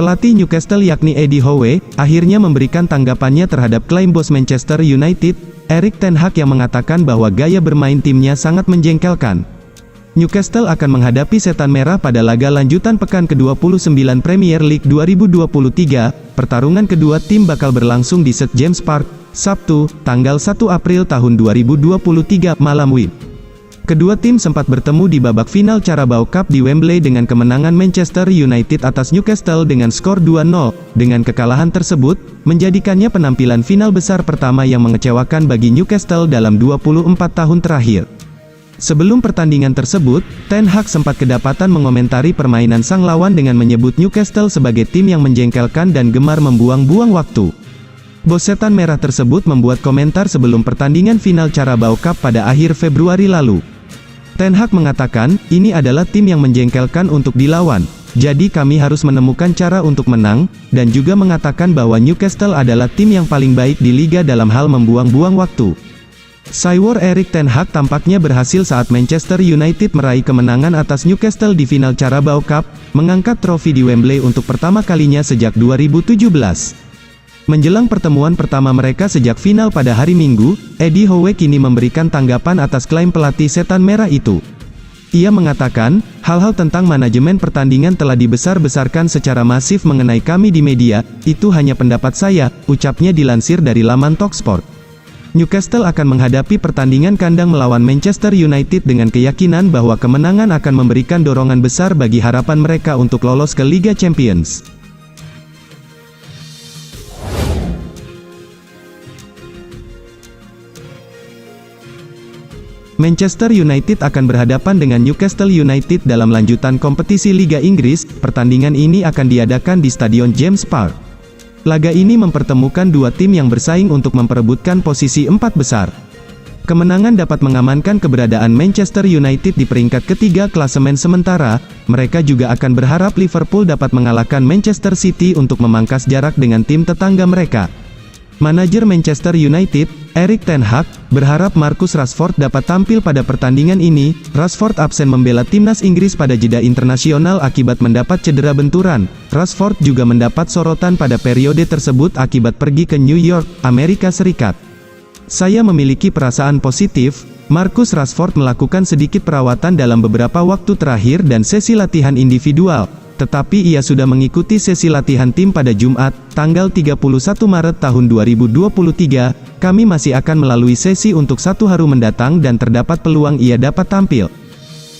Pelatih Newcastle yakni Eddie Howe, akhirnya memberikan tanggapannya terhadap klaim bos Manchester United, Erik ten Hag yang mengatakan bahwa gaya bermain timnya sangat menjengkelkan. Newcastle akan menghadapi Setan Merah pada laga lanjutan pekan ke-29 Premier League 2023, pertarungan kedua tim bakal berlangsung di St James Park, Sabtu, tanggal 1 April tahun 2023, malam WIB. Kedua tim sempat bertemu di babak final Carabao Cup di Wembley dengan kemenangan Manchester United atas Newcastle dengan skor 2-0, dengan kekalahan tersebut, menjadikannya penampilan final besar pertama yang mengecewakan bagi Newcastle dalam 24 tahun terakhir. Sebelum pertandingan tersebut, Ten Hag sempat kedapatan mengomentari permainan sang lawan dengan menyebut Newcastle sebagai tim yang menjengkelkan dan gemar membuang-buang waktu. Bos Setan Merah tersebut membuat komentar sebelum pertandingan final Carabao Cup pada akhir Februari lalu. Ten Hag mengatakan, ini adalah tim yang menjengkelkan untuk dilawan, jadi kami harus menemukan cara untuk menang, dan juga mengatakan bahwa Newcastle adalah tim yang paling baik di liga dalam hal membuang-buang waktu. Saiwar Erik ten Hag tampaknya berhasil saat Manchester United meraih kemenangan atas Newcastle di final Carabao Cup, mengangkat trofi di Wembley untuk pertama kalinya sejak 2017. Menjelang pertemuan pertama mereka sejak final pada hari Minggu, Eddie Howe kini memberikan tanggapan atas klaim pelatih Setan Merah itu. Ia mengatakan, hal-hal tentang manajemen pertandingan telah dibesar-besarkan secara masif mengenai kami di media, itu hanya pendapat saya, ucapnya dilansir dari laman Talksport. Newcastle akan menghadapi pertandingan kandang melawan Manchester United dengan keyakinan bahwa kemenangan akan memberikan dorongan besar bagi harapan mereka untuk lolos ke Liga Champions. Manchester United akan berhadapan dengan Newcastle United dalam lanjutan kompetisi Liga Inggris. Pertandingan ini akan diadakan di Stadion James Park. Laga ini mempertemukan dua tim yang bersaing untuk memperebutkan posisi 4 besar. Kemenangan dapat mengamankan keberadaan Manchester United di peringkat ketiga klasemen sementara. Mereka juga akan berharap Liverpool dapat mengalahkan Manchester City untuk memangkas jarak dengan tim tetangga mereka. Manajer Manchester United, Erik ten Hag, berharap Marcus Rashford dapat tampil pada pertandingan ini. Rashford absen membela timnas Inggris pada jeda internasional akibat mendapat cedera benturan. Rashford juga mendapat sorotan pada periode tersebut akibat pergi ke New York, Amerika Serikat. Saya memiliki perasaan positif. Marcus Rashford melakukan sedikit perawatan dalam beberapa waktu terakhir dan sesi latihan individual. Tetapi ia sudah mengikuti sesi latihan tim pada Jumat, tanggal 31 Maret tahun 2023, kami masih akan melalui sesi untuk 1 hari mendatang dan terdapat peluang ia dapat tampil.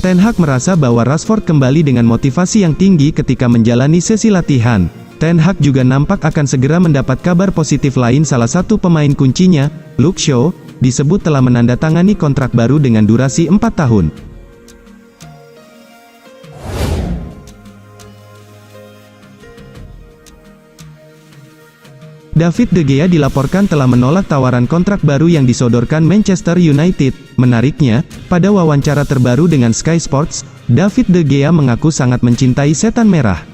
Ten Hag merasa bahwa Rashford kembali dengan motivasi yang tinggi ketika menjalani sesi latihan. Ten Hag juga nampak akan segera mendapat kabar positif lain. Salah satu pemain kuncinya, Luke Shaw, disebut telah menandatangani kontrak baru dengan durasi 4 tahun. David De Gea dilaporkan telah menolak tawaran kontrak baru yang disodorkan Manchester United. Menariknya, pada wawancara terbaru dengan Sky Sports, David De Gea mengaku sangat mencintai Setan Merah.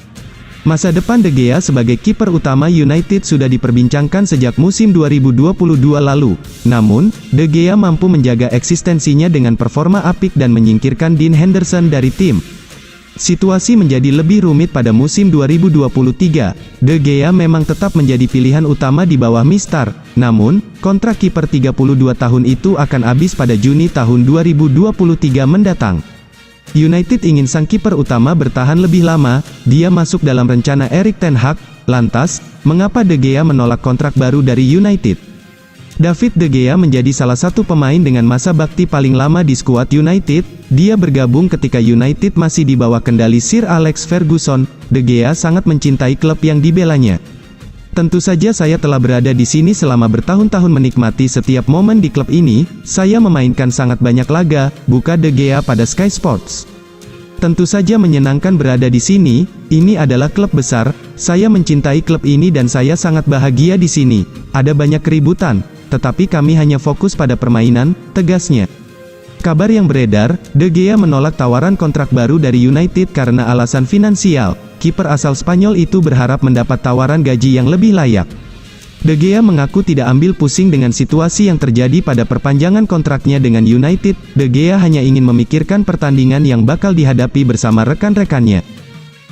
Masa depan De Gea sebagai kiper utama United sudah diperbincangkan sejak musim 2022 lalu. Namun, De Gea mampu menjaga eksistensinya dengan performa apik dan menyingkirkan Dean Henderson dari tim. Situasi menjadi lebih rumit pada musim 2023. De Gea memang tetap menjadi pilihan utama di bawah Mister. Namun, kontrak kiper 32 tahun itu akan habis pada Juni tahun 2023 mendatang. United ingin sang kiper utama bertahan lebih lama. Dia masuk dalam rencana Erik ten Hag. Lantas, mengapa De Gea menolak kontrak baru dari United? David De Gea menjadi salah satu pemain dengan masa bakti paling lama di skuad United. Dia bergabung ketika United masih di bawah kendali Sir Alex Ferguson. De Gea sangat mencintai klub yang dibelanya. Tentu saja saya telah berada di sini selama bertahun-tahun menikmati setiap momen di klub ini. Saya memainkan sangat banyak laga, buka De Gea pada Sky Sports. Tentu saja menyenangkan berada di sini. Ini adalah klub besar. Saya mencintai klub ini dan saya sangat bahagia di sini. Ada banyak keributan, tetapi kami hanya fokus pada permainan, tegasnya. Kabar yang beredar, De Gea menolak tawaran kontrak baru dari United karena alasan finansial. Kiper asal Spanyol itu berharap mendapat tawaran gaji yang lebih layak. De Gea mengaku tidak ambil pusing dengan situasi yang terjadi pada perpanjangan kontraknya dengan United. De Gea hanya ingin memikirkan pertandingan yang bakal dihadapi bersama rekan-rekannya.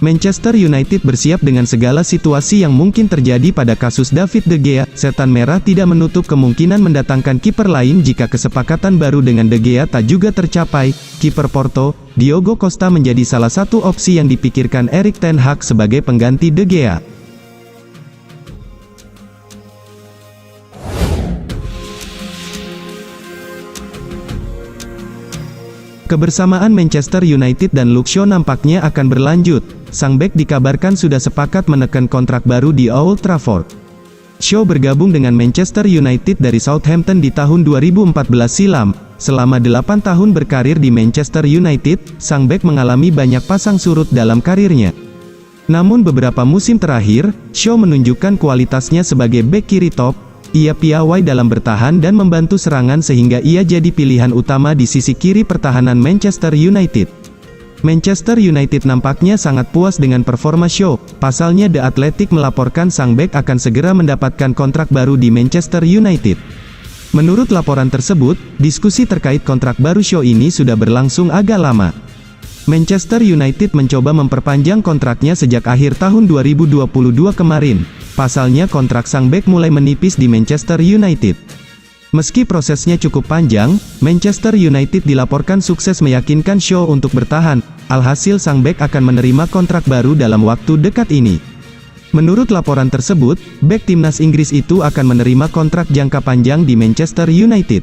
Manchester United bersiap dengan segala situasi yang mungkin terjadi pada kasus David De Gea. Setan Merah tidak menutup kemungkinan mendatangkan kiper lain jika kesepakatan baru dengan De Gea tak juga tercapai. Kiper Porto, Diogo Costa menjadi salah satu opsi yang dipikirkan Erik ten Hag sebagai pengganti De Gea. Kebersamaan Manchester United dan Luke Shaw nampaknya akan berlanjut. Sang bek dikabarkan sudah sepakat menekan kontrak baru di Old Trafford. Shaw bergabung dengan Manchester United dari Southampton di tahun 2014 silam. Selama 8 tahun berkarir di Manchester United, sang bek mengalami banyak pasang surut dalam karirnya. Namun beberapa musim terakhir, Shaw menunjukkan kualitasnya sebagai bek kiri top. Ia piawai dalam bertahan dan membantu serangan sehingga ia jadi pilihan utama di sisi kiri pertahanan Manchester United. Manchester United nampaknya sangat puas dengan performa Shaw. Pasalnya The Athletic melaporkan sang bek akan segera mendapatkan kontrak baru di Manchester United. Menurut laporan tersebut, diskusi terkait kontrak baru Shaw ini sudah berlangsung agak lama. Manchester United mencoba memperpanjang kontraknya sejak akhir tahun 2022 kemarin. Pasalnya kontrak sang bek mulai menipis di Manchester United. Meski prosesnya cukup panjang, Manchester United dilaporkan sukses meyakinkan Shaw untuk bertahan. Alhasil sang bek akan menerima kontrak baru dalam waktu dekat ini. Menurut laporan tersebut, bek timnas Inggris itu akan menerima kontrak jangka panjang di Manchester United.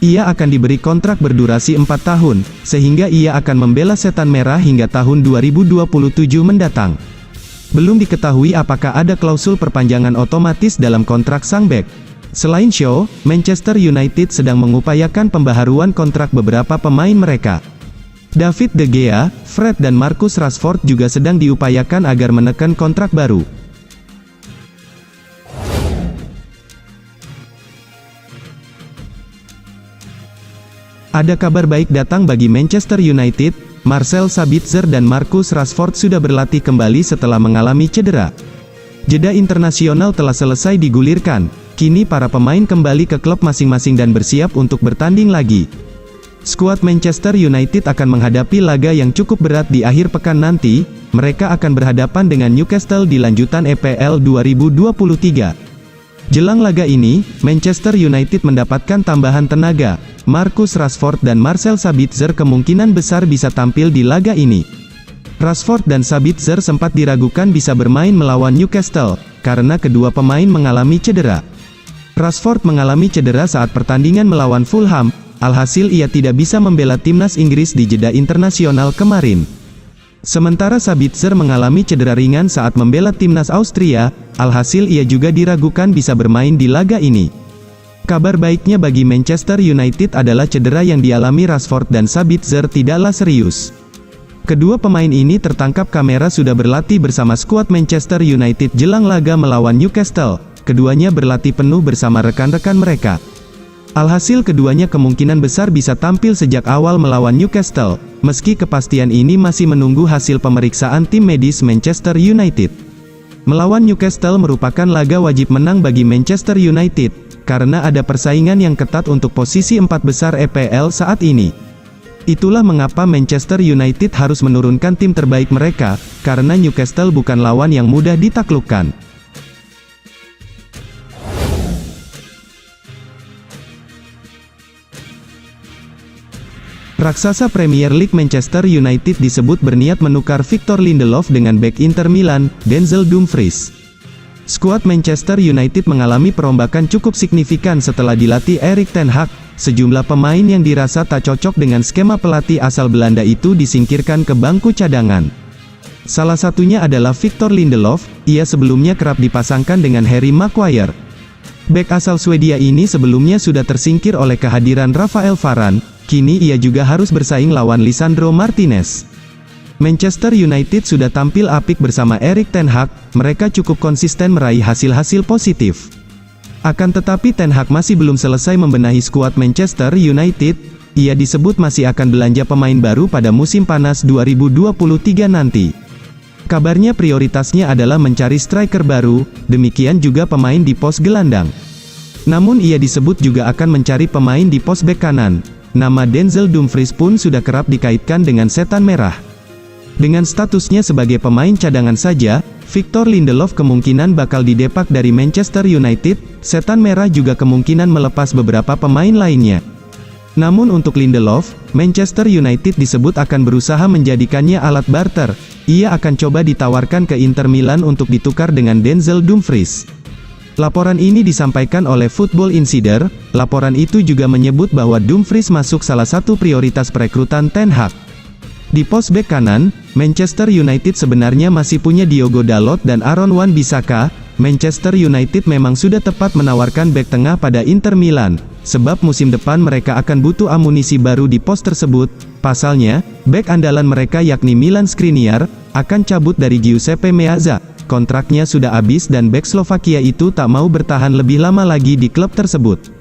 Ia akan diberi kontrak berdurasi 4 tahun, sehingga ia akan membela Setan Merah hingga tahun 2027 mendatang. Belum diketahui apakah ada klausul perpanjangan otomatis dalam kontrak sang bek. Selain Shaw, Manchester United sedang mengupayakan pembaharuan kontrak beberapa pemain mereka. David De Gea, Fred dan Marcus Rashford juga sedang diupayakan agar menekan kontrak baru. Ada kabar baik datang bagi Manchester United. Marcel Sabitzer dan Marcus Rashford sudah berlatih kembali setelah mengalami cedera. Jeda internasional telah selesai digulirkan. Kini para pemain kembali ke klub masing-masing dan bersiap untuk bertanding lagi. Skuad Manchester United akan menghadapi laga yang cukup berat di akhir pekan nanti. Mereka akan berhadapan dengan Newcastle di lanjutan EPL 2023. Jelang laga ini, Manchester United mendapatkan tambahan tenaga. Marcus Rashford dan Marcel Sabitzer kemungkinan besar bisa tampil di laga ini. Rashford dan Sabitzer sempat diragukan bisa bermain melawan Newcastle, karena kedua pemain mengalami cedera. Rashford mengalami cedera saat pertandingan melawan Fulham, alhasil ia tidak bisa membela timnas Inggris di jeda internasional kemarin. Sementara Sabitzer mengalami cedera ringan saat membela timnas Austria, alhasil ia juga diragukan bisa bermain di laga ini. Kabar baiknya bagi Manchester United adalah cedera yang dialami Rashford dan Sabitzer tidaklah serius. Kedua pemain ini tertangkap kamera sudah berlatih bersama skuad Manchester United jelang laga melawan Newcastle. Keduanya berlatih penuh bersama rekan-rekan mereka. Alhasil keduanya kemungkinan besar bisa tampil sejak awal melawan Newcastle, meski kepastian ini masih menunggu hasil pemeriksaan tim medis Manchester United. Melawan Newcastle merupakan laga wajib menang bagi Manchester United, karena ada persaingan yang ketat untuk posisi 4 besar EPL saat ini. Itulah mengapa Manchester United harus menurunkan tim terbaik mereka, karena Newcastle bukan lawan yang mudah ditaklukkan. Raksasa Premier League Manchester United disebut berniat menukar Victor Lindelof dengan bek Inter Milan, Denzel Dumfries. Skuad Manchester United mengalami perombakan cukup signifikan setelah dilatih Erik ten Hag. Sejumlah pemain yang dirasa tak cocok dengan skema pelatih asal Belanda itu disingkirkan ke bangku cadangan. Salah satunya adalah Victor Lindelof, ia sebelumnya kerap dipasangkan dengan Harry Maguire. Bek asal Swedia ini sebelumnya sudah tersingkir oleh kehadiran Rafael Varane. Kini ia juga harus bersaing lawan Lisandro Martinez. Manchester United sudah tampil apik bersama Erik ten Hag, mereka cukup konsisten meraih hasil-hasil positif. Akan tetapi ten Hag masih belum selesai membenahi skuad Manchester United, ia disebut masih akan belanja pemain baru pada musim panas 2023 nanti. Kabarnya prioritasnya adalah mencari striker baru, demikian juga pemain di pos gelandang. Namun ia disebut juga akan mencari pemain di pos bek kanan. Nama Denzel Dumfries pun sudah kerap dikaitkan dengan Setan Merah. Dengan statusnya sebagai pemain cadangan saja, Victor Lindelof kemungkinan bakal didepak dari Manchester United. Setan Merah juga kemungkinan melepas beberapa pemain lainnya. Namun untuk Lindelof, Manchester United disebut akan berusaha menjadikannya alat barter. Ia akan coba ditawarkan ke Inter Milan untuk ditukar dengan Denzel Dumfries. Laporan ini disampaikan oleh Football Insider. Laporan itu juga menyebut bahwa Dumfries masuk salah satu prioritas perekrutan Ten Hag. Di pos bek kanan, Manchester United sebenarnya masih punya Diogo Dalot dan Aaron Wan-Bissaka. Manchester United memang sudah tepat menawarkan bek tengah pada Inter Milan, sebab musim depan mereka akan butuh amunisi baru di pos tersebut. Pasalnya, bek andalan mereka yakni Milan Skriniar, akan cabut dari Giuseppe Meazza. Kontraknya sudah habis dan bek Slovakia itu tak mau bertahan lebih lama lagi di klub tersebut.